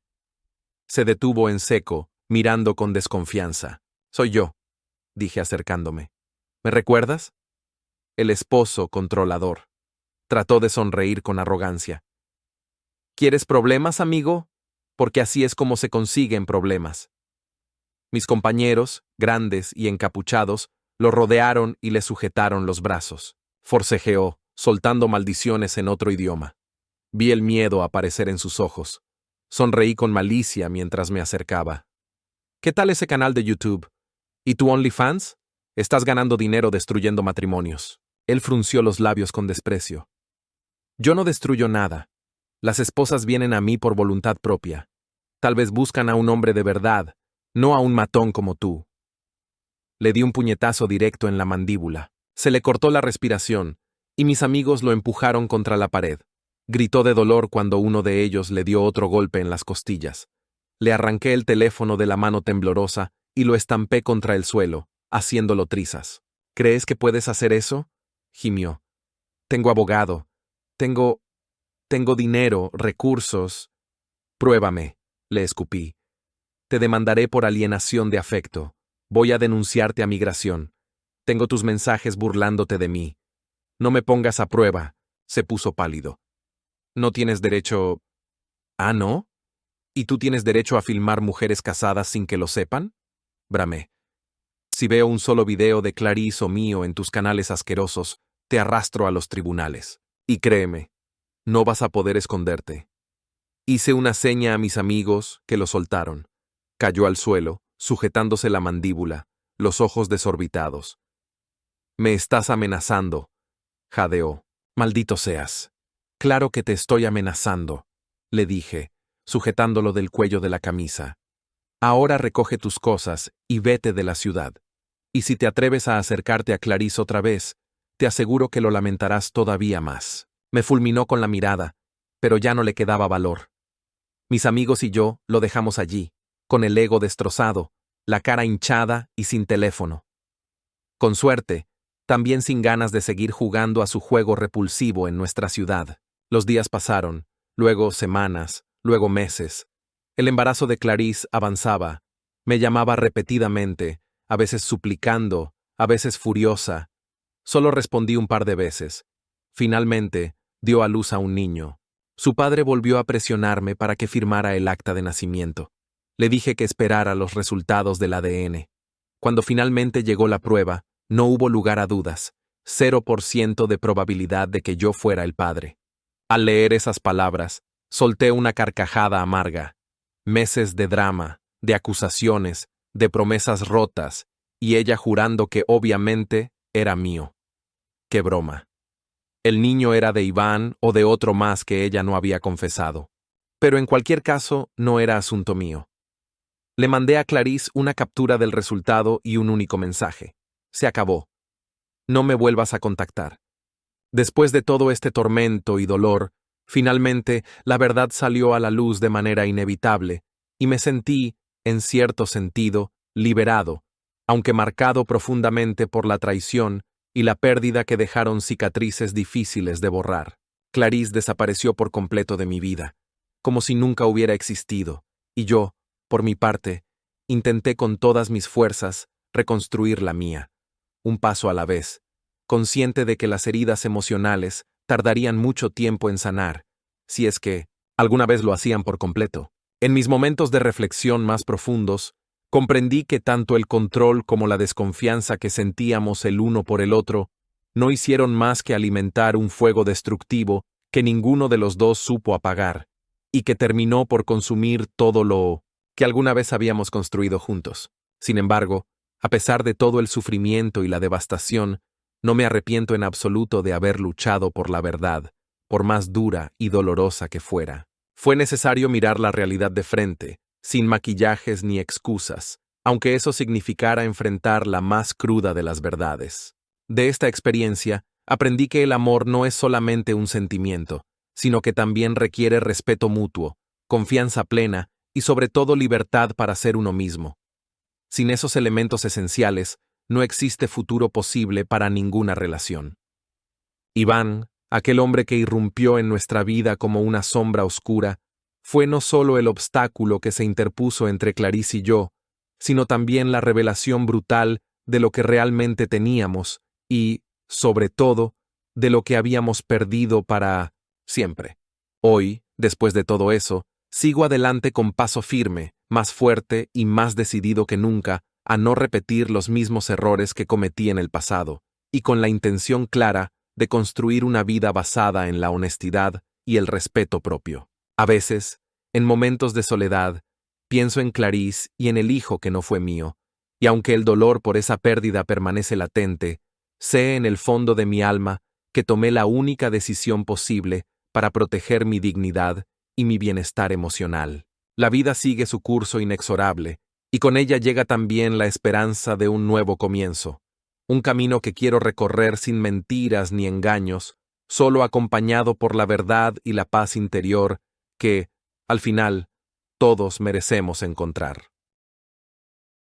Se detuvo en seco, mirando con desconfianza. «Soy yo», dije acercándome. «¿Me recuerdas?». El esposo controlador. Trató de sonreír con arrogancia. «¿Quieres problemas, amigo? Porque así es como se consiguen problemas». Mis compañeros, grandes y encapuchados, lo rodearon y le sujetaron los brazos. Forcejeó, soltando maldiciones en otro idioma. Vi el miedo aparecer en sus ojos. Sonreí con malicia mientras me acercaba. ¿Qué tal ese canal de YouTube? ¿Y tu OnlyFans? Estás ganando dinero destruyendo matrimonios. Él frunció los labios con desprecio. Yo no destruyo nada. Las esposas vienen a mí por voluntad propia. Tal vez buscan a un hombre de verdad, no a un matón como tú. Le di un puñetazo directo en la mandíbula. Se le cortó la respiración, y mis amigos lo empujaron contra la pared. Gritó de dolor cuando uno de ellos le dio otro golpe en las costillas. Le arranqué el teléfono de la mano temblorosa y lo estampé contra el suelo, haciéndolo trizas. ¿Crees que puedes hacer eso?, gimió. Tengo abogado. Tengo dinero, recursos. Pruébame, le escupí. Te demandaré por alienación de afecto. Voy a denunciarte a migración. Tengo tus mensajes burlándote de mí. No me pongas a prueba. Se puso pálido. No tienes derecho... ¿Ah, no? ¿Y tú tienes derecho a filmar mujeres casadas sin que lo sepan? Bramé. Si veo un solo video de Clarice o mío en tus canales asquerosos, te arrastro a los tribunales. Y créeme, no vas a poder esconderte. Hice una seña a mis amigos, que lo soltaron. Cayó al suelo, sujetándose la mandíbula, los ojos desorbitados. Me estás amenazando, jadeó. Maldito seas. Claro que te estoy amenazando, le dije, sujetándolo del cuello de la camisa. Ahora recoge tus cosas y vete de la ciudad. Y si te atreves a acercarte a Clarice otra vez, te aseguro que lo lamentarás todavía más. Me fulminó con la mirada, pero ya no le quedaba valor. Mis amigos y yo lo dejamos allí, con el ego destrozado, la cara hinchada y sin teléfono. Con suerte, también sin ganas de seguir jugando a su juego repulsivo en nuestra ciudad. Los días pasaron, luego semanas, luego meses. El embarazo de Clarice avanzaba. Me llamaba repetidamente, a veces suplicando, a veces furiosa. Solo respondí un par de veces. Finalmente, dio a luz a un niño. Su padre volvió a presionarme para que firmara el acta de nacimiento. Le dije que esperara los resultados del ADN. Cuando finalmente llegó la prueba, no hubo lugar a dudas. 0% de probabilidad de que yo fuera el padre. Al leer esas palabras, solté una carcajada amarga. Meses de drama, de acusaciones, de promesas rotas, y ella jurando que obviamente era mío. ¡Qué broma! El niño era de Iván o de otro más que ella no había confesado. Pero en cualquier caso, no era asunto mío. Le mandé a Clarice una captura del resultado y un único mensaje. Se acabó. No me vuelvas a contactar. Después de todo este tormento y dolor, finalmente la verdad salió a la luz de manera inevitable, y me sentí, en cierto sentido, liberado, aunque marcado profundamente por la traición y la pérdida que dejaron cicatrices difíciles de borrar. Clarice desapareció por completo de mi vida, como si nunca hubiera existido, y yo, por mi parte, intenté con todas mis fuerzas reconstruir la mía, un paso a la vez, consciente de que las heridas emocionales tardarían mucho tiempo en sanar, si es que alguna vez lo hacían por completo. En mis momentos de reflexión más profundos, comprendí que tanto el control como la desconfianza que sentíamos el uno por el otro no hicieron más que alimentar un fuego destructivo que ninguno de los dos supo apagar, y que terminó por consumir todo lo que alguna vez habíamos construido juntos. Sin embargo, a pesar de todo el sufrimiento y la devastación, no me arrepiento en absoluto de haber luchado por la verdad, por más dura y dolorosa que fuera. Fue necesario mirar la realidad de frente, sin maquillajes ni excusas, aunque eso significara enfrentar la más cruda de las verdades. De esta experiencia, aprendí que el amor no es solamente un sentimiento, sino que también requiere respeto mutuo, confianza plena y sobre todo libertad para ser uno mismo. Sin esos elementos esenciales, no existe futuro posible para ninguna relación. Iván, aquel hombre que irrumpió en nuestra vida como una sombra oscura, fue no solo el obstáculo que se interpuso entre Clarice y yo, sino también la revelación brutal de lo que realmente teníamos y, sobre todo, de lo que habíamos perdido para siempre. Hoy, después de todo eso, sigo adelante con paso firme, más fuerte y más decidido que nunca a no repetir los mismos errores que cometí en el pasado, y con la intención clara de construir una vida basada en la honestidad, y el respeto propio. A veces, en momentos de soledad, pienso en Clarice y en el hijo que no fue mío, y aunque el dolor por esa pérdida permanece latente, sé en el fondo de mi alma que tomé la única decisión posible para proteger mi dignidad y mi bienestar emocional. La vida sigue su curso inexorable, y con ella llega también la esperanza de un nuevo comienzo, un camino que quiero recorrer sin mentiras ni engaños, solo acompañado por la verdad y la paz interior que, al final, todos merecemos encontrar.